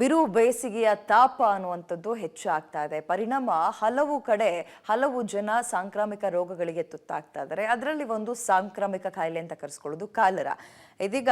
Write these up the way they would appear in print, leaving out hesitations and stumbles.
ಬಿರು ಬೇಸಿಗೆಯ ತಾಪ ಅನ್ನುವಂಥದ್ದು ಹೆಚ್ಚಾಗ್ತಾ ಇದೆ. ಪರಿಣಾಮ ಹಲವು ಕಡೆ ಹಲವು ಜನ ಸಾಂಕ್ರಾಮಿಕ ರೋಗಗಳಿಗೆ ತುತ್ತಾಗ್ತಾ ಇದ್ದಾರೆ. ಅದರಲ್ಲಿ ಒಂದು ಸಾಂಕ್ರಾಮಿಕ ಕಾಯಿಲೆ ಅಂತ ಕರೆಸ್ಕೊಳ್ಳೋದು ಕಾಲರಾ. ಇದೀಗ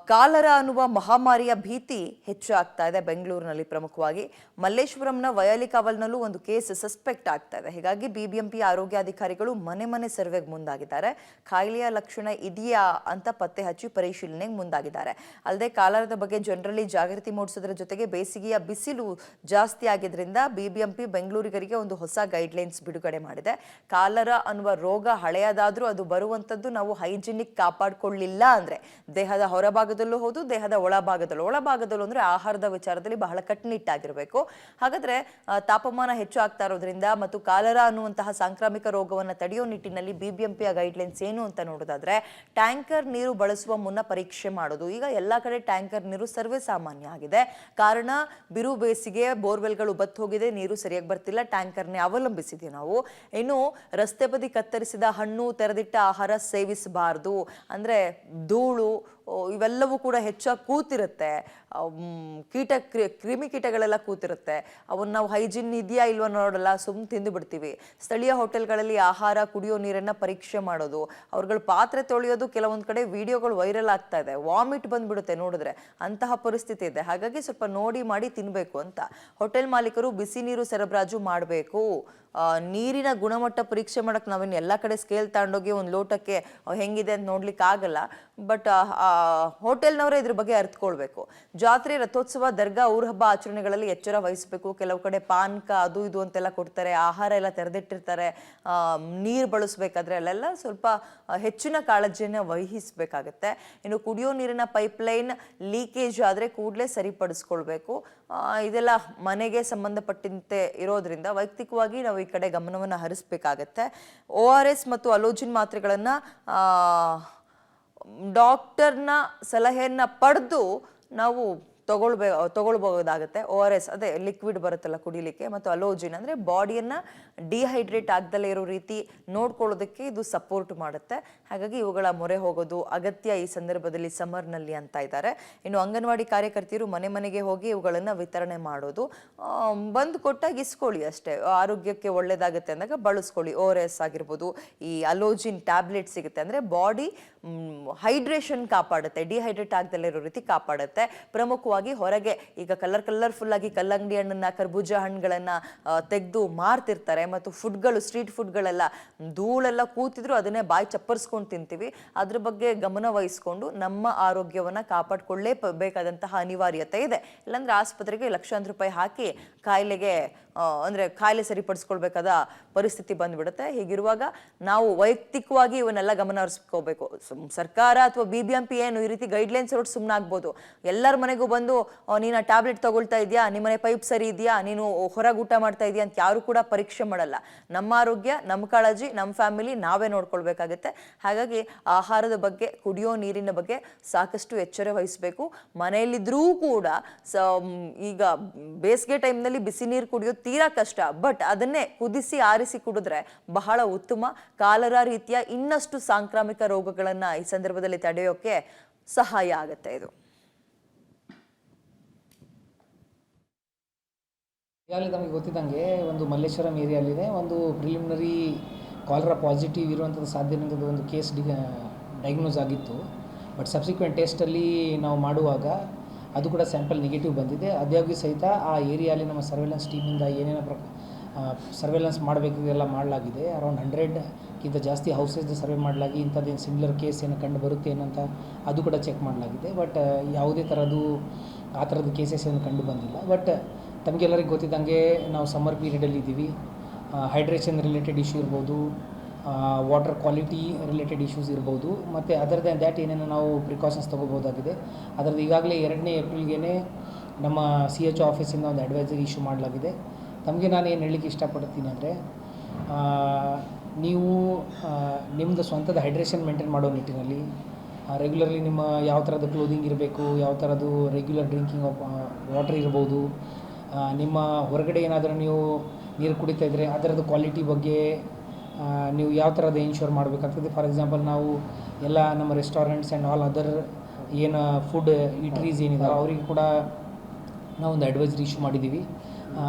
ಕಾಲರಾ ಅನ್ನುವ ಮಹಾಮಾರಿಯ ಭೀತಿ ಹೆಚ್ಚಾಗ್ತಾ ಇದೆ ಬೆಂಗಳೂರಿನಲ್ಲಿ. ಪ್ರಮುಖವಾಗಿ ಮಲ್ಲೇಶ್ವರಂನ ವಯಾಲಿ ಕಾವಲ್ನಲ್ಲೂ ಒಂದು ಕೇಸ್ ಸಸ್ಪೆಕ್ಟ್ ಆಗ್ತಾ ಇದೆ. ಹೀಗಾಗಿ ಬಿಬಿಎಂಪಿ ಆರೋಗ್ಯಾಧಿಕಾರಿಗಳು ಮನೆ ಮನೆ ಸರ್ವೆಗೆ ಮುಂದಾಗಿದ್ದಾರೆ. ಕಾಯಿಲೆಯ ಲಕ್ಷಣ ಇದೆಯಾ ಅಂತ ಪತ್ತೆ ಹಚ್ಚಿ ಪರಿಶೀಲನೆಗೆ ಮುಂದಾಗಿದ್ದಾರೆ. ಅಲ್ಲದೆ ಕಾಲರಾದ ಬಗ್ಗೆ ಜನರಲ್ಲಿ ಜಾಗೃತಿ ಮೂಡಿಸೋದ್ರ ಜೊತೆಗೆ ಬೇಸಿಗೆಯ ಬಿಸಿಲು ಜಾಸ್ತಿ ಆಗಿದ್ರಿಂದ ಬಿಬಿಎಂಪಿ ಬೆಂಗಳೂರಿಗರಿಗೆ ಒಂದು ಹೊಸ ಗೈಡ್ಲೈನ್ಸ್ ಬಿಡುಗಡೆ ಮಾಡಿದೆ. ಕಾಲರಾ ಅನ್ನುವ ರೋಗ ಹಳೆಯದಾದ್ರೂ ಅದು ಬರುವಂತದ್ದು ನಾವು ಹೈಜಿನಿಕ್ ಕಾಪಾಡಿಕೊಳ್ಳಿಲ್ಲ ಅಂದ್ರೆ ದೇಹದ ಹೊರಭಾಗದಲ್ಲೂ ಹೌದು, ದೇಹದ ಒಳಭಾಗದಲ್ಲೂ ಅಂದ್ರೆ ಆಹಾರದ ವಿಚಾರದಲ್ಲಿ ಬಹಳ ಕಟ್ಟುನಿಟ್ಟಾಗಿರಬೇಕು. ಹಾಗಾದ್ರೆ ತಾಪಮಾನ ಹೆಚ್ಚು ಆಗ್ತಾ ಇರೋದ್ರಿಂದ ಮತ್ತು ಕಾಲರಾ ಅನ್ನುವಂತಹ ಸಾಂಕ್ರಾಮಿಕ ರೋಗವನ್ನು ತಡೆಯೋ ನಿಟ್ಟಿನಲ್ಲಿ ಬಿಬಿಎಂಪಿಯ ಗೈಡ್ಲೈನ್ಸ್ ಏನು ಅಂತ ನೋಡೋದಾದ್ರೆ, ಟ್ಯಾಂಕರ್ ನೀರು ಬಳಸುವ ಮುನ್ನ ಪರೀಕ್ಷೆ ಮಾಡೋದು. ಈಗ ಎಲ್ಲಾ ಕಡೆ ಟ್ಯಾಂಕರ್ ನೀರು ಸರ್ವೇ ಸಾಮಾನ್ಯ ಆಗಿದೆ. ಕಾರಣ ಬಿರು ಬೇಸಿಗೆ, ಬೋರ್ವೆಲ್ಗಳು ಬತ್ತು ಹೋಗಿದೆ, ನೀರು ಸರಿಯಾಗಿ ಬರ್ತಿಲ್ಲ, ಟ್ಯಾಂಕರ್ನೇ ಅವಲಂಬಿಸಿದ್ವಿ ನಾವು. ಇನ್ನು ರಸ್ತೆ ಬದಿ ಕತ್ತರಿಸಿದ ಹಣ್ಣು, ತೆರೆದಿಟ್ಟ ಆಹಾರ ಸೇವಿಸಬಾರದು. ಅಂದ್ರೆ ಧೂಳು ಇವೆಲ್ಲವೂ ಕೂಡ ಹೆಚ್ಚಾಗಿ ಕೂತಿರುತ್ತೆ. ಕ್ರಿಮಿಕೀಟಗಳೆಲ್ಲ ಕೂತಿರುತ್ತೆ. ಅವನ್ನ ನಾವು ಹೈಜಿನ್ ಇದೆಯಾ ಇಲ್ವಾ ನೋಡಲ್ಲ, ತಿಂದು ಬಿಡ್ತೀವಿ. ಸ್ಥಳೀಯ ಹೋಟೆಲ್ಗಳಲ್ಲಿ ಆಹಾರ, ಕುಡಿಯೋ ನೀರನ್ನ ಪರೀಕ್ಷೆ ಮಾಡೋದು, ಅವ್ರಗಳ ಪಾತ್ರೆ ತೊಳೆಯೋದು, ಕೆಲವೊಂದು ಕಡೆ ವಿಡಿಯೋಗಳು ವೈರಲ್ ಆಗ್ತಾ ಇದೆ, ವಾಮಿಟ್ ಬಂದ್ಬಿಡುತ್ತೆ ನೋಡಿದ್ರೆ, ಅಂತಹ ಪರಿಸ್ಥಿತಿ ಇದೆ. ಹಾಗಾಗಿ ಸ್ವಲ್ಪ ನೋಡಿ ಮಾಡಿ ತಿನ್ಬೇಕು ಅಂತ ಹೋಟೆಲ್ ಮಾಲೀಕರು ಬಿಸಿ ನೀರು ಸರಬರಾಜು ಮಾಡಬೇಕು. ನೀರಿನ ಗುಣಮಟ್ಟ ಪರೀಕ್ಷೆ ಮಾಡಕ್ ನಾವೇನು ಎಲ್ಲ ಕಡೆ ಸ್ಕೇಲ್ ತಗೊಂಡೋಗಿ ಒಂದು ಲೋಟಕ್ಕೆ ಹೆಂಗಿದೆ ಅಂತ ನೋಡ್ಲಿಕ್ಕೆ ಆಗಲ್ಲ. ಬಟ್ ಹೋಟೆಲ್ನವರೇ ಇದ್ರ ಬಗ್ಗೆ ಅರ್ಥಕೊಳ್ಬೇಕು. ಜಾತ್ರೆ, ರಥೋತ್ಸವ, ದರ್ಗಾ, ಊರ ಹಬ್ಬ ಆಚರಣೆಗಳಲ್ಲಿ ಎಚ್ಚರ ವಹಿಸಬೇಕು. ಕೆಲವು ಕಡೆ ಪಾನಕ ಅದು ಇದು ಅಂತೆಲ್ಲ ಕೊಡ್ತಾರೆ, ಆಹಾರ ಎಲ್ಲ ತೆರೆದಿಟ್ಟಿರ್ತಾರೆ. ನೀರು ಬಳಸಬೇಕಾದ್ರೆ ಅಲ್ಲೆಲ್ಲ ಸ್ವಲ್ಪ ಹೆಚ್ಚಿನ ಕಾಳಜಿಯನ್ನು ವಹಿಸಬೇಕಾಗತ್ತೆ. ಇನ್ನು ಕುಡಿಯೋ ನೀರಿನ ಪೈಪ್ಲೈನ್ ಲೀಕೇಜ್ ಆದರೆ ಕೂಡಲೇ ಸರಿಪಡಿಸ್ಕೊಳ್ಬೇಕು. ಇದೆಲ್ಲ ಮನೆಗೆ ಸಂಬಂಧಪಟ್ಟಂತೆ ಇರೋದ್ರಿಂದ ವೈಯಕ್ತಿಕವಾಗಿ ನಾವು ಈ ಕಡೆ ಗಮನವನ್ನು ಹರಿಸಬೇಕಾಗತ್ತೆ. ORS ಮತ್ತು ಅಲೋಜಿನ್ ಮಾತ್ರೆಗಳನ್ನು ಡಾಕ್ಟರ್ನ ಸಲಹೆಯನ್ನ ಪಡೆದು ನಾವು ತಗೊಳ್ಬಹುದಾಗುತ್ತೆ. ORS ಅದೇ ಲಿಕ್ವಿಡ್ ಬರುತ್ತಲ್ಲ ಕುಡಿಲಿಕ್ಕೆ, ಮತ್ತು ಅಲೋಜಿನ್ ಅಂದ್ರೆ ಬಾಡಿಯನ್ನ ಡಿಹೈಡ್ರೇಟ್ ಆಗದಲ್ಲೇ ಇರೋ ರೀತಿ ನೋಡ್ಕೊಳ್ಳೋದಕ್ಕೆ ಇದು ಸಪೋರ್ಟ್ ಮಾಡುತ್ತೆ. ಹಾಗಾಗಿ ಇವುಗಳ ಮೊರೆ ಹೋಗೋದು ಅಗತ್ಯ ಈ ಸಂದರ್ಭದಲ್ಲಿ, ಸಮರ್ನಲ್ಲಿ ಅಂತ ಇದ್ದಾರೆ. ಇನ್ನು ಅಂಗನವಾಡಿ ಕಾರ್ಯಕರ್ತೆಯರು ಮನೆ ಮನೆಗೆ ಹೋಗಿ ಇವುಗಳನ್ನ ವಿತರಣೆ ಮಾಡೋದು. ಬಂದು ಕೊಟ್ಟಾಗ ಇಸ್ಕೊಳ್ಳಿ ಅಷ್ಟೇ, ಆರೋಗ್ಯಕ್ಕೆ ಒಳ್ಳೇದಾಗುತ್ತೆ ಅಂದಾಗ ಬಳಸ್ಕೊಳ್ಳಿ. ORS ಆಗಿರ್ಬೋದು, ಈ ಅಲೋಜಿನ್ ಟ್ಯಾಬ್ಲೆಟ್ ಸಿಗುತ್ತೆ, ಅಂದ್ರೆ ಬಾಡಿ ಹೈಡ್ರೇಷನ್ ಕಾಪಾಡುತ್ತೆ, ಡಿಹೈಡ್ರೇಟ್ ಆಗದಲ್ಲೇ ಇರೋ ರೀತಿ ಕಾಪಾಡುತ್ತೆ. ಪ್ರಮುಖವಾಗಿ ಹೊರಗೆ ಈಗ ಕಲರ್ಫುಲ್ ಆಗಿ ಕಲ್ಲಂಗಡಿ ಹಣ್ಣನ್ನ, ಕರ್ಬೂಜ ಹಣ್ಣುಗಳನ್ನ ತೆಗೆದು ಮಾರ್ತಿರ್ತಾರೆ. ಮತ್ತು ಫುಡ್ಗಳು, ಸ್ಟ್ರೀಟ್ ಫುಡ್ಗಳೆಲ್ಲ ಧೂಳೆಲ್ಲ ಕೂತಿದ್ರು ಅದನ್ನೇ ಬಾಯಿ ಚಪ್ಪರ್ಸ್ಕೊಂಡು ತಿಂತೀವಿ. ಅದ್ರ ಬಗ್ಗೆ ಗಮನ ವಹಿಸ್ಕೊಂಡು ನಮ್ಮ ಆರೋಗ್ಯವನ್ನ ಕಾಪಾಡ್ಕೊಳ್ಳೇಬೇಕಾದಂತಹ ಅನಿವಾರ್ಯತೆ ಇದೆ. ಇಲ್ಲಾಂದ್ರೆ ಆಸ್ಪತ್ರೆಗೆ ಲಕ್ಷಾಂತರ ರೂಪಾಯಿ ಹಾಕಿ ಕಾಯಿಲೆ ಸರಿಪಡಿಸ್ಕೊಳ್ಬೇಕಾದ ಪರಿಸ್ಥಿತಿ ಬಂದ್ಬಿಡುತ್ತೆ. ಹೀಗಿರುವಾಗ ನಾವು ವೈಯಕ್ತಿಕವಾಗಿ ಇವನ್ನೆಲ್ಲ ಗಮನ ಹರಿಸ್ಕೋಬೇಕು. ಸರ್ಕಾರ ಅಥವಾ ಬಿಬಿಎಂಪಿ ಏನು ಈ ರೀತಿ ಗೈಡ್ಲೈನ್ಸ್ ಹೊರಟು ಸುಮ್ಮನಾಗ್ಬೋದು. ಎಲ್ಲರ ಮನೆಗೂ ಬಂದು ನೀನು ಟ್ಯಾಬ್ಲೆಟ್ ತಗೊಳ್ತಾ ಇದೆಯಾ, ನಿಮ್ಮನೆ ಪೈಪ್ ಸರಿ ಇದೆಯಾ, ನೀನು ಹೊರಗೆ ಊಟ ಮಾಡ್ತಾ ಇದೆಯಾ ಅಂತ ಯಾರು ಕೂಡ ಪರೀಕ್ಷೆ ಮಾಡಲ್ಲ. ನಮ್ಮ ಆರೋಗ್ಯ, ನಮ್ಮ ಕಾಳಜಿ, ನಮ್ಮ ಫ್ಯಾಮಿಲಿ ನಾವೇ ನೋಡ್ಕೊಳ್ಬೇಕಾಗತ್ತೆ. ಹಾಗಾಗಿ ಆಹಾರದ ಬಗ್ಗೆ, ಕುಡಿಯೋ ನೀರಿನ ಬಗ್ಗೆ ಸಾಕಷ್ಟು ಎಚ್ಚರ ವಹಿಸಬೇಕು. ಮನೆಯಲ್ಲಿದ್ರೂ ಕೂಡ ಈಗ ಬೇಸಿಗೆ ಟೈಮ್ನಲ್ಲಿ ಬಿಸಿ ನೀರು ಕುಡಿಯೋದು ತೀರಾ ಕಷ್ಟ. ಬಟ್ ಅದನ್ನೇ ಕುದಿಸಿ ಆರಿಸಿ ಕುಡಿದ್ರೆ ಬಹಳ ಉತ್ತಮ. ಕಾಲರಾ ರೀತಿಯ ಇನ್ನಷ್ಟು ಸಾಂಕ್ರಾಮಿಕ ರೋಗಗಳನ್ನ ಈ ಸಂದರ್ಭದಲ್ಲಿ ತಡೆಯೋಕೆ ಸಹಾಯ ಆಗುತ್ತೆ ಇದು. ಈಗಾಗಲೇ ನಮಗೆ ಗೊತ್ತಿದ್ದಂಗೆ ಒಂದು ಮಲ್ಲೇಶ್ವರಂ ಏರಿಯಾಲಿದೆ ಒಂದು ಪ್ರಿಲಿಮಿನರಿ ಕಾಲರಾ ಪಾಸಿಟಿವ್ ಇರುವಂಥದ್ದು ಸಾಧ್ಯತೆ ಒಂದು ಕೇಸ್ ಡಯಾಗ್ನೋಸ್ ಆಗಿತ್ತು. ಬಟ್ ಸಬ್ಸಿಕ್ವೆಂಟ್ ಟೆಸ್ಟಲ್ಲಿ ನಾವು ಮಾಡುವಾಗ ಅದು ಕೂಡ ಸ್ಯಾಂಪಲ್ ನೆಗೆಟಿವ್ ಬಂದಿದೆ. ಅದಾಗ್ಯೂ ಸಹಿತ ಆ ಏರಿಯಾಲಿ ನಮ್ಮ ಸರ್ವೆಲೆನ್ಸ್ ಟೀಮಿಂದ ಏನೇನೋ ಸರ್ವೆಲೆನ್ಸ್ ಮಾಡಬೇಕಿದೆಲ್ಲ ಮಾಡಲಾಗಿದೆ. ಅರೌಂಡ್ 100ಕ್ಕಿಂತ ಜಾಸ್ತಿ ಹೌಸಸ್ದು ಸರ್ವೆ ಮಾಡಲಾಗಿ ಇಂಥದ್ದೇನು ಸಿಮಿಲರ್ ಕೇಸ್ ಏನು ಕಂಡು ಬರುತ್ತೆ ಏನಂತ ಅದು ಕೂಡ ಚೆಕ್ ಮಾಡಲಾಗಿದೆ. ಬಟ್ ಯಾವುದೇ ಆ ಥರದ್ದು ಕೇಸಸ್ ಏನು ಕಂಡು ಬಂದಿಲ್ಲ. ಬಟ್ ತಮಗೆಲ್ಲರಿಗೂ ಗೊತ್ತಿದ್ದಂಗೆ ನಾವು ಸಮ್ಮರ್ ಪೀರಿಯಡಲ್ಲಿ ಇದ್ದೀವಿ. ಹೈಡ್ರೇಷನ್ ರಿಲೇಟೆಡ್ ಇಶ್ಯೂ ಇರ್ಬೋದು, ವಾಟರ್ ಕ್ವಾಲಿಟಿ ರಿಲೇಟೆಡ್ ಇಶ್ಯೂಸ್ ಇರ್ಬೋದು, ಮತ್ತು ಅದರ್ ದ್ಯಾನ್ ದ್ಯಾಟ್ ಏನೇನು ನಾವು ಪ್ರಿಕಾಷನ್ಸ್ ತೊಗೋಬೋದಾಗಿದೆ. ಅದರದ್ದು ಈಗಾಗಲೇ 2ನೇ ಏಪ್ರಿಲ್ಗೆ ನಮ್ಮ CHO ಆಫೀಸಿಂದ ಒಂದು ಅಡ್ವೈಸರಿ ಇಶ್ಯೂ ಮಾಡಲಾಗಿದೆ. ತಮಗೆ ನಾನು ಏನು ಹೇಳಲಿಕ್ಕೆ ಇಷ್ಟಪಡ್ತೀನಿ ಅಂದರೆ, ನೀವು ನಿಮ್ಮದು ಸ್ವಂತದ ಹೈಡ್ರೇಷನ್ ಮೇಂಟೈನ್ ಮಾಡೋ ನಿಟ್ಟಿನಲ್ಲಿ ರೆಗ್ಯುಲರ್ಲಿ ನಿಮ್ಮ ಯಾವ ಥರದ ಕ್ಲೋದಿಂಗ್ ಇರಬೇಕು, ಯಾವ ಥರದ್ದು ರೆಗ್ಯುಲರ್ ಡ್ರಿಂಕಿಂಗ್ ಆಫ್ ವಾಟರ್ ಇರ್ಬೋದು, ನಿಮ್ಮ ಹೊರಗಡೆ ಏನಾದರೂ ನೀವು ನೀರು ಕುಡಿತಾ ಇದ್ದರೆ ಅದರದ್ದು ಕ್ವಾಲಿಟಿ ಬಗ್ಗೆ ನೀವು ಯಾವ ಥರದ ಇನ್ಶೂರ್ ಮಾಡಬೇಕಾಗ್ತದೆ. ಫಾರ್ ಎಕ್ಸಾಂಪಲ್ ನಾವು ಎಲ್ಲ ನಮ್ಮ ರೆಸ್ಟೋರೆಂಟ್ಸ್ ಆ್ಯಂಡ್ ಆಲ್ ಅದರ್ ಏನು ಫುಡ್ ಈಟ್ರೀಸ್ ಏನಿದೆ ಅವರಿಗೆ ಕೂಡ ನಾವು ಒಂದು ಅಡ್ವೈಸರಿ ಇಶ್ಯೂ ಮಾಡಿದ್ದೀವಿ.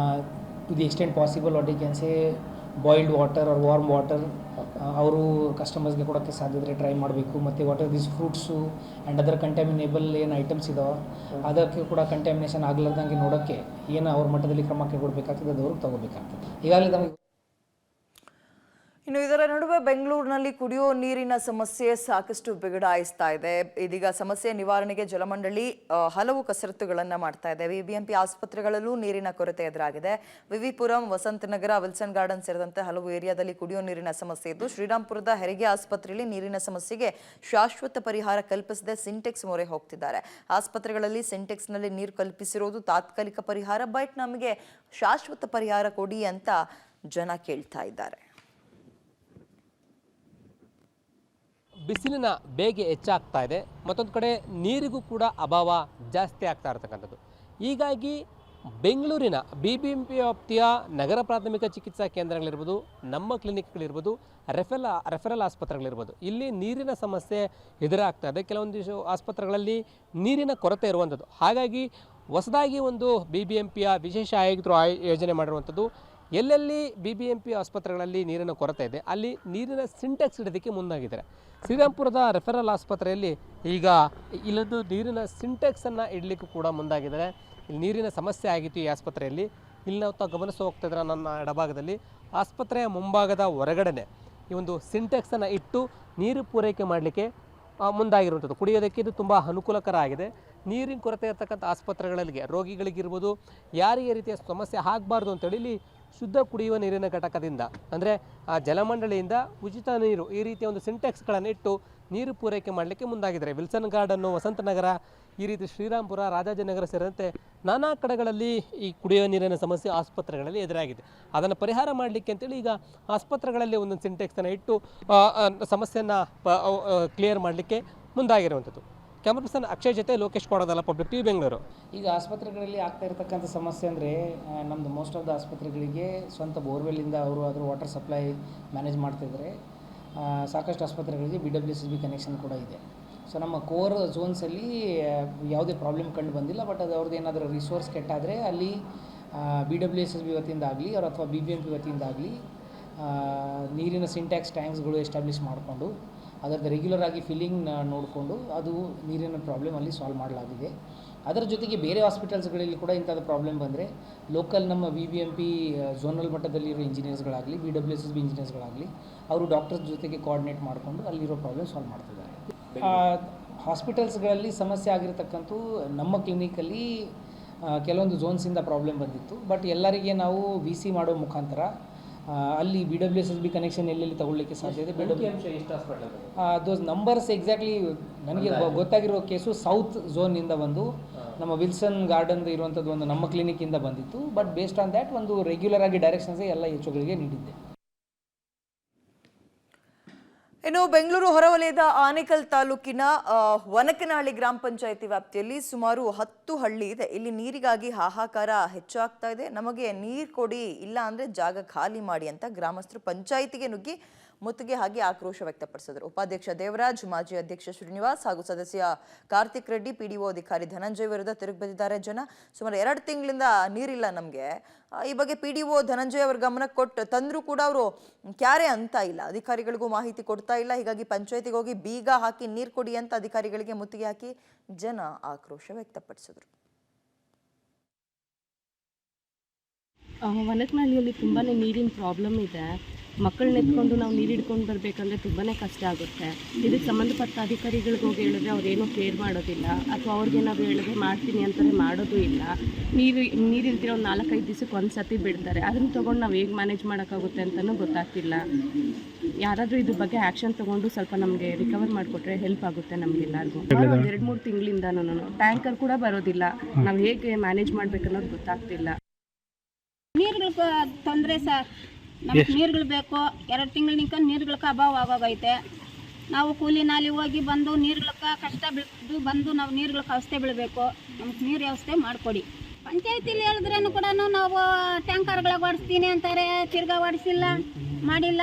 To the extent possible what you can say boiled water or warm water ಅವರು ಕಸ್ಟಮರ್ಸ್ಗೆ ಕೊಡೋಕ್ಕೆ ಸಾಧ್ಯ ಇದ್ದರೆ ಟ್ರೈ ಮಾಡಬೇಕು. ಮತ್ತು what are these fruits and other contaminable ಏನು ಐಟಮ್ಸ್ ಇದಾವೆ ಅದಕ್ಕೆ ಕೂಡ ಕಂಟ್ಯಾಮಿನೇಷನ್ ಆಗಲಾರ್ದಂಗೆ ನೋಡೋಕ್ಕೆ ಏನು ಅವ್ರ ಮಟ್ಟದಲ್ಲಿ ಕ್ರಮ ಕೈಗೊಳ್ಳಬೇಕಾಗ್ತದೆ ಅದು ಅವ್ರಿಗೆ ತಗೋಬೇಕಾಗ್ತದೆ. ಈಗಾಗಲೇ ನಮಗೆ ಇನ್ನು ಇದರ ನಡುವೆ ಬೆಂಗಳೂರಿನಲ್ಲಿ ಕುಡಿಯೋ ನೀರಿನ ಸಮಸ್ಯೆ ಸಾಕಷ್ಟು ಬಿಗಡಾಯಿಸ್ತಾ ಇದೆ. ಇದೀಗ ಸಮಸ್ಯೆ ನಿವಾರಣೆಗೆ ಜಲಮಂಡಳಿ ಹಲವು ಕಸರತ್ತುಗಳನ್ನು ಮಾಡ್ತಾ ಇದೆ. ಬಿಬಿಎಂಪಿ ಆಸ್ಪತ್ರೆಗಳಲ್ಲೂ ನೀರಿನ ಕೊರತೆ ಎದುರಾಗಿದೆ. ವಿವಿಪುರಂ, ವಸಂತನಗರ, ವಿಲ್ಸನ್ ಗಾರ್ಡನ್ ಸೇರಿದಂತೆ ಹಲವು ಏರಿಯಾದಲ್ಲಿ ಕುಡಿಯೋ ನೀರಿನ ಸಮಸ್ಯೆ ಇದ್ದು, ಶ್ರೀರಾಂಪುರದ ಹೆರಿಗೆ ಆಸ್ಪತ್ರೆಯಲ್ಲಿ ನೀರಿನ ಸಮಸ್ಯೆಗೆ ಶಾಶ್ವತ ಪರಿಹಾರ ಕಲ್ಪಿಸದೆ ಸಿಂಟೆಕ್ಸ್ ಮೊರೆ ಹೋಗ್ತಿದ್ದಾರೆ. ಆಸ್ಪತ್ರೆಗಳಲ್ಲಿ ಸಿಂಟೆಕ್ಸ್ನಲ್ಲಿ ನೀರು ಕಲ್ಪಿಸಿರೋದು ತಾತ್ಕಾಲಿಕ ಪರಿಹಾರ, ಬಟ್ ನಮಗೆ ಶಾಶ್ವತ ಪರಿಹಾರ ಕೊಡಿ ಅಂತ ಜನ ಕೇಳ್ತಾ ಇದ್ದಾರೆ. ಬಿಸಿಲಿನ ಬೇಗೆ ಹೆಚ್ಚಾಗ್ತಾ ಇದೆ, ಮತ್ತೊಂದು ಕಡೆ ನೀರಿಗೂ ಕೂಡ ಅಭಾವ ಜಾಸ್ತಿ ಆಗ್ತಾ ಇರತಕ್ಕಂಥದ್ದು. ಹೀಗಾಗಿ ಬೆಂಗಳೂರಿನ ಬಿಬಿಎಂಪಿ ವ್ಯಾಪ್ತಿಯ ನಗರ ಪ್ರಾಥಮಿಕ ಚಿಕಿತ್ಸಾ ಕೇಂದ್ರಗಳಿರ್ಬೋದು, ನಮ್ಮ ಕ್ಲಿನಿಕ್ಗಳಿರ್ಬೋದು, ರೆಫರಲ್ ಆಸ್ಪತ್ರೆಗಳಿರ್ಬೋದು, ಇಲ್ಲಿ ನೀರಿನ ಸಮಸ್ಯೆ ಎದುರಾಗ್ತಾ ಇದೆ. ಕೆಲವೊಂದು ಆಸ್ಪತ್ರೆಗಳಲ್ಲಿ ನೀರಿನ ಕೊರತೆ ಇರುವಂಥದ್ದು. ಹಾಗಾಗಿ ಹೊಸದಾಗಿ ಒಂದು ಬಿಬಿಎಂಪಿಯ ವಿಶೇಷ ಆಯುಕ್ತರು ಯೋಜನೆ ಮಾಡಿರುವಂಥದ್ದು, ಎಲ್ಲೆಲ್ಲಿ ಬಿಬಿಎಂಪಿ ಆಸ್ಪತ್ರೆಗಳಲ್ಲಿ ನೀರಿನ ಕೊರತೆ ಇದೆ ಅಲ್ಲಿ ನೀರಿನ ಸಿಂಟೆಕ್ಸ್ ಇಡೋದಕ್ಕೆ ಮುಂದಾಗಿದ್ದಾರೆ. ಶ್ರೀರಾಂಪುರದ ರೆಫರಲ್ ಆಸ್ಪತ್ರೆಯಲ್ಲಿ ಈಗ ಇಲ್ಲೊಂದು ನೀರಿನ ಸಿಂಟೆಕ್ಸನ್ನು ಇಡಲಿಕ್ಕೂ ಕೂಡ ಮುಂದಾಗಿದ್ದಾರೆ. ಇಲ್ಲಿ ನೀರಿನ ಸಮಸ್ಯೆ ಆಗಿತ್ತು ಈ ಆಸ್ಪತ್ರೆಯಲ್ಲಿ. ಇಲ್ಲಿ ನಾವು ಗಮನಿಸ್ತಾ ಹೋಗ್ತಾ ಇದ್ರೆ ನನ್ನ ಎಡಭಾಗದಲ್ಲಿ ಆಸ್ಪತ್ರೆಯ ಮುಂಭಾಗದ ಹೊರಗಡೆ ಈ ಒಂದು ಸಿಂಟೆಕ್ಸನ್ನು ಇಟ್ಟು ನೀರು ಪೂರೈಕೆ ಮಾಡಲಿಕ್ಕೆ ಮುಂದಾಗಿರುವಂಥದ್ದು. ಕುಡಿಯೋದಕ್ಕೆ ಇದು ತುಂಬ ಅನುಕೂಲಕರ ಆಗಿದೆ. ನೀರಿನ ಕೊರತೆ ಇರತಕ್ಕಂಥ ಆಸ್ಪತ್ರೆಗಳಿಗೆ ರೋಗಿಗಳಿಗಿರ್ಬೋದು ಯಾರಿಗೆ ರೀತಿಯ ಸಮಸ್ಯೆ ಆಗಬಾರ್ದು ಅಂತೇಳಿ ಇಲ್ಲಿ ಶುದ್ಧ ಕುಡಿಯುವ ನೀರಿನ ಘಟಕದಿಂದ ಅಂದರೆ ಆ ಜಲಮಂಡಳಿಯಿಂದ ಉಚಿತ ನೀರು ಈ ರೀತಿಯ ಒಂದು ಸಿಂಟೆಕ್ಸ್ಗಳನ್ನು ಇಟ್ಟು ನೀರು ಪೂರೈಕೆ ಮಾಡಲಿಕ್ಕೆ ಮುಂದಾಗಿದ್ದಾರೆ. ವಿಲ್ಸನ್ ಗಾರ್ಡನ್ನು, ವಸಂತನಗರ, ಈ ರೀತಿ ಶ್ರೀರಾಂಪುರ, ರಾಜಾಜಿನಗರ ಸೇರಿದಂತೆ ನಾನಾ ಕಡೆಗಳಲ್ಲಿ ಈ ಕುಡಿಯುವ ನೀರಿನ ಸಮಸ್ಯೆ ಆಸ್ಪತ್ರೆಗಳಲ್ಲಿ ಎದುರಾಗಿದೆ. ಅದನ್ನು ಪರಿಹಾರ ಮಾಡಲಿಕ್ಕೆ ಅಂತೇಳಿ ಈಗ ಆಸ್ಪತ್ರೆಗಳಲ್ಲಿ ಒಂದೊಂದು ಸಿಂಟೆಕ್ಸನ್ನು ಇಟ್ಟು ಸಮಸ್ಯೆಯನ್ನು ಕ್ಲಿಯರ್ ಮಾಡಲಿಕ್ಕೆ ಮುಂದಾಗಿರುವಂಥದ್ದು. ಕ್ಯಾಮರಾ ಪರ್ಸನ್ ಅಕ್ಷಯ್ ಜೊತೆ ಲೋಕೇಶ್ ಕೊಡೋದಲ್ಲ, ಪಬ್ಲಿಕ್ ಟಿವಿ, ಬೆಂಗಳೂರು. ಈಗ ಆಸ್ಪತ್ರೆಗಳಲ್ಲಿ ಆಗ್ತಾ ಇರತಕ್ಕಂಥ ಸಮಸ್ಯೆ ಅಂದರೆ ನಮ್ಮದು ಮೋಸ್ಟ್ ಆಫ್ ದ ಆಸ್ಪತ್ರೆಗಳಿಗೆ ಸ್ವಂತ ಬೋರ್ವೆಲ್ಲಿಂದ ಅವರು ಅದರ ವಾಟರ್ ಸಪ್ಲೈ ಮ್ಯಾನೇಜ್ ಮಾಡ್ತಿದ್ದಾರೆ. ಸಾಕಷ್ಟು ಆಸ್ಪತ್ರೆಗಳಿಗೆ BWSSB ಕನೆಕ್ಷನ್ ಕೂಡ ಇದೆ. ಸೊ ನಮ್ಮ ಕೋರ್ ಝೋನ್ಸಲ್ಲಿ ಯಾವುದೇ ಪ್ರಾಬ್ಲಮ್ ಕಂಡು ಬಂದಿಲ್ಲ. ಬಟ್ ಅದು ಅವ್ರದ್ದು ಏನಾದರೂ ರಿಸೋರ್ಸ್ ಕೆಟ್ಟಾದರೆ ಅಲ್ಲಿ BWSSB ವತಿಯಿಂದ ಆಗಲಿ ಅವ್ರ ಅಥವಾ BBMP ವತಿಯಿಂದ ಆಗಲಿ ನೀರಿನ ಸಿಂಟ್ಯಾಕ್ಸ್ ಟ್ಯಾಂಕ್ಸ್ಗಳು ಎಸ್ಟಾಬ್ಲಿಷ್ ಮಾಡಿಕೊಂಡು ಅದರದ್ದು ರೆಗ್ಯುಲರ್ ಆಗಿ ಫಿಲ್ಲಿಂಗ್ ನೋಡಿಕೊಂಡು ಅದು ನೀರಿನ ಪ್ರಾಬ್ಲಮ್ ಅಲ್ಲಿ ಸಾಲ್ವ್ ಮಾಡಲಾಗಿದೆ. ಅದರ ಜೊತೆಗೆ ಬೇರೆ ಹಾಸ್ಪಿಟಲ್ಸ್ಗಳಲ್ಲಿ ಕೂಡ ಇಂಥದ್ದು ಪ್ರಾಬ್ಲಮ್ ಬಂದರೆ ಲೋಕಲ್ ನಮ್ಮ BBMP ಝೋನಲ್ ಮಟ್ಟದಲ್ಲಿರೋ ಇಂಜಿನಿಯರ್ಸ್ಗಳಾಗಲಿ BWSSB ಇಂಜಿನಿಯರ್ಸ್ಗಳಾಗಲಿ ಅವರು ಡಾಕ್ಟರ್ಸ್ ಜೊತೆಗೆ ಕೋಆರ್ಡಿನೇಟ್ ಮಾಡಿಕೊಂಡು ಅಲ್ಲಿರೋ ಪ್ರಾಬ್ಲಮ್ ಸಾಲ್ವ್ ಮಾಡ್ತಿದ್ದಾರೆ. ಹಾಸ್ಪಿಟಲ್ಸ್ಗಳಲ್ಲಿ ಸಮಸ್ಯೆ ಆಗಿರತಕ್ಕಂಥ ನಮ್ಮ ಕ್ಲಿನಿಕಲ್ಲಿ ಕೆಲವೊಂದು ಝೋನ್ಸಿಂದ ಪ್ರಾಬ್ಲಮ್ ಬಂದಿತ್ತು. ಬಟ್ ಎಲ್ಲರಿಗೆ ನಾವು VC ಮಾಡೋ ಮುಖಾಂತರ ಅಲ್ಲಿ BWSSB ಕನೆಕ್ಷನ್ ಎಲ್ಲೆಲ್ಲಿ ತಗೊಳ್ಳಿಕ್ಕೆ ಸಾಧ್ಯ ಇದೆ. ದೋಸ್ ನಂಬರ್ಸ್ ಎಕ್ಸಾಕ್ಟ್ಲಿ ನನಗೆ ಗೊತ್ತಾಗಿರೋ ಕೇಸು ಸೌತ್ ಝೋನಿಂದ ಬಂದು ನಮ್ಮ ವಿಲ್ಸನ್ ಗಾರ್ಡನ್ ಇರುವಂಥದ್ದು ಒಂದು ನಮ್ಮ ಕ್ಲಿನಿಕ್ಕಿಂದ ಬಂದಿತ್ತು. ಬಟ್ ಬೇಸ್ಡ್ ಆನ್ ದ್ಯಾಟ್ ಒಂದು ರೆಗ್ಯುಲರ್ ಆಗಿ ಡೈರೆಕ್ಷನ್ಸ್ ಎಲ್ಲ HOಗಳಿಗೆ ನೀಡಿದ್ದೆ. ಇನ್ನು ಬೆಂಗಳೂರು ಹೊರವಲಯದ ಆನೇಕಲ್ ತಾಲೂಕಿನ ವನಕನಹಳ್ಳಿ ಗ್ರಾಮ ಪಂಚಾಯಿತಿ ವ್ಯಾಪ್ತಿಯಲ್ಲಿ ಸುಮಾರು 10 ಹಳ್ಳಿ ಇದೆ. ಇಲ್ಲಿ ನೀರಿಗಾಗಿ ಹಾಹಾಕಾರ ಹೆಚ್ಚಾಗ್ತಾ ಇದೆ. ನಮಗೆ ನೀರು ಕೊಡಿ, ಇಲ್ಲ ಅಂದರೆ ಜಾಗ ಖಾಲಿ ಮಾಡಿ ಅಂತ ಗ್ರಾಮಸ್ಥರು ಪಂಚಾಯಿತಿಗೆ ನುಗ್ಗಿ ಮುತ್ತಿಗೆ ಹಾಕಿ ಆಕ್ರೋಶ ವ್ಯಕ್ತಪಡಿಸಿದರು. ಉಪಾಧ್ಯಕ್ಷ ದೇವರಾಜ್, ಮಾಜಿ ಅಧ್ಯಕ್ಷ ಶ್ರೀನಿವಾಸ್ ಹಾಗೂ ಸದಸ್ಯ ಕಾರ್ತಿಕ್ ರೆಡ್ಡಿ, PDO ಅಧಿಕಾರಿ ಧನಂಜಯ್ ವಿರುದ್ಧ ತಿರುಗಿಬಿದ್ದಿದ್ದಾರೆ ಜನ. ಸುಮಾರು 2 ತಿಂಗಳಿಂದ ನೀರಿಲ್ಲ ನಮಗೆ. ಈ ಬಗ್ಗೆ PDO ಧನಂಜಯ್ ಅವ್ರ ಗಮನಕ್ಕೆ ಕೊಟ್ಟು ತಂದರೂ ಕೂಡ ಅವರು ಕ್ಯಾರೆ ಅಂತ ಇಲ್ಲ, ಅಧಿಕಾರಿಗಳಿಗೂ ಮಾಹಿತಿ ಕೊಡ್ತಾ ಇಲ್ಲ. ಹೀಗಾಗಿ ಪಂಚಾಯತಿಗೆ ಹೋಗಿ ಬೀಗ ಹಾಕಿ ನೀರು ಕೊಡಿ ಅಂತ ಅಧಿಕಾರಿಗಳಿಗೆ ಮುತ್ತಿಗೆ ಹಾಕಿ ಜನ ಆಕ್ರೋಶ ವ್ಯಕ್ತಪಡಿಸಿದ್ರು. ವನಕನಹಳ್ಳಿಯಲ್ಲಿ ತುಂಬಾ ನೀರಿನ ಪ್ರಾಬ್ಲಮ್ ಇದೆ. ಮಕ್ಕಳನ್ನ ಎತ್ಕೊಂಡು ನಾವು ನೀರು ಹಿಡ್ಕೊಂಡು ಬರಬೇಕಂದ್ರೆ ತುಂಬಾ ಕಷ್ಟ ಆಗುತ್ತೆ. ಇದಕ್ಕೆ ಸಂಬಂಧಪಟ್ಟ ಅಧಿಕಾರಿಗಳಿಗೆ ಹೋಗಿ ಹೇಳಿದ್ರೆ ಅವ್ರೇನೂ ಕೇರ್ ಮಾಡೋದಿಲ್ಲ, ಅಥವಾ ಅವ್ರಿಗೇನಾದ್ರು ಹೇಳಿದ್ರೆ ಮಾಡ್ತೀನಿ ಅಂತಾರೆ, ಮಾಡೋದು ಇಲ್ಲ. ನೀರಿಲ್ದಿರೋ 4-5 ದಿವಸಕ್ಕೆ ಒಂದು ಸತಿ ಬಿಡ್ತಾರೆ. ಅದನ್ನು ತೊಗೊಂಡು ನಾವು ಹೇಗೆ ಮ್ಯಾನೇಜ್ ಮಾಡೋಕ್ಕಾಗುತ್ತೆ ಅಂತಲೂ ಗೊತ್ತಾಗ್ತಿಲ್ಲ. ಯಾರಾದರೂ ಇದ್ರ ಬಗ್ಗೆ ಆ್ಯಕ್ಷನ್ ತೊಗೊಂಡು ಸ್ವಲ್ಪ ನಮಗೆ ರಿಕವರ್ ಮಾಡಿಕೊಟ್ರೆ ಹೆಲ್ಪ್ ಆಗುತ್ತೆ ನಮಗೆಲ್ಲರಿಗೂ. 2-3 ತಿಂಗಳಿಂದನೂ ಟ್ಯಾಂಕರ್ ಕೂಡ ಬರೋದಿಲ್ಲ. ನಾವು ಹೇಗೆ ಮ್ಯಾನೇಜ್ ಮಾಡಬೇಕನ್ನೋದು ಗೊತ್ತಾಗ್ತಿಲ್ಲ. ನೀರುಗಳ ತೊಂದರೆ ಸರ್, ನಮ್ಗೆ ನೀರುಗಳು ಬೇಕು. 2 ತಿಂಗಳಿಂದ ನೀರುಗಳಕ್ಕೆ ಅಭಾವ ಆಗೋಗೈತೆ. ನಾವು ಕೂಲಿ ನಾಲಿ ಹೋಗಿ ಬಂದು ನೀರುಗಳಕ್ಕೆ ಕಷ್ಟ ಬಿದ್ದು ಬಂದು ನಾವು ನೀರುಗಳಕ್ಕೆ ವ್ಯವಸ್ಥೆ ಬೀಳಬೇಕು. ನಮ್ಗೆ ನೀರು ವ್ಯವಸ್ಥೆ ಮಾಡಿಕೊಡಿ. ಪಂಚಾಯತಿಲಿ ಹೇಳಿದ್ರೂ ಕೂಡ ನಾವು ಟ್ಯಾಂಕರ್ಗಳಿಗೆ ಓಡಿಸ್ತೀನಿ ಅಂತಾರೆ, ತಿರ್ಗಾ ಓಡಿಸಿಲ್ಲ, ಮಾಡಿಲ್ಲ.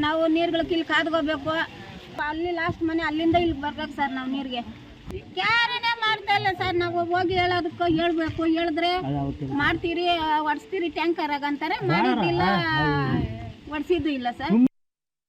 ನಾವು ನೀರುಗಳಿಗೆ ಇಲ್ಲಿ ಕಾದ್ಕೋಬೇಕು. ಅಲ್ಲಿ ಲಾಸ್ಟ್ ಮನೆ ಅಲ್ಲಿಂದ ಇಲ್ಲಿಗೆ ಬರ್ಬೇಕು ಸರ್. ನಾವು ನೀರಿಗೆ ಕ್ಯಾರನೇ ಮಾಡ್ತಾ ಇಲ್ಲ ಸರ್. ನಾವು ಹೋಗಿ ಹೇಳೋದಕ್ಕೆ ಹೇಳ್ಬೇಕು, ಹೇಳಿದ್ರೆ ಮಾಡ್ತೀರಿ ಒಡ್ಸ್ತೀರಿ ಟ್ಯಾಂಕರ್ ಅಂತಾರೆ, ಮಾಡಿದ್ದಿಲ್ಲ ಒಡ್ಸಿದ್ದು ಇಲ್ಲ ಸರ್.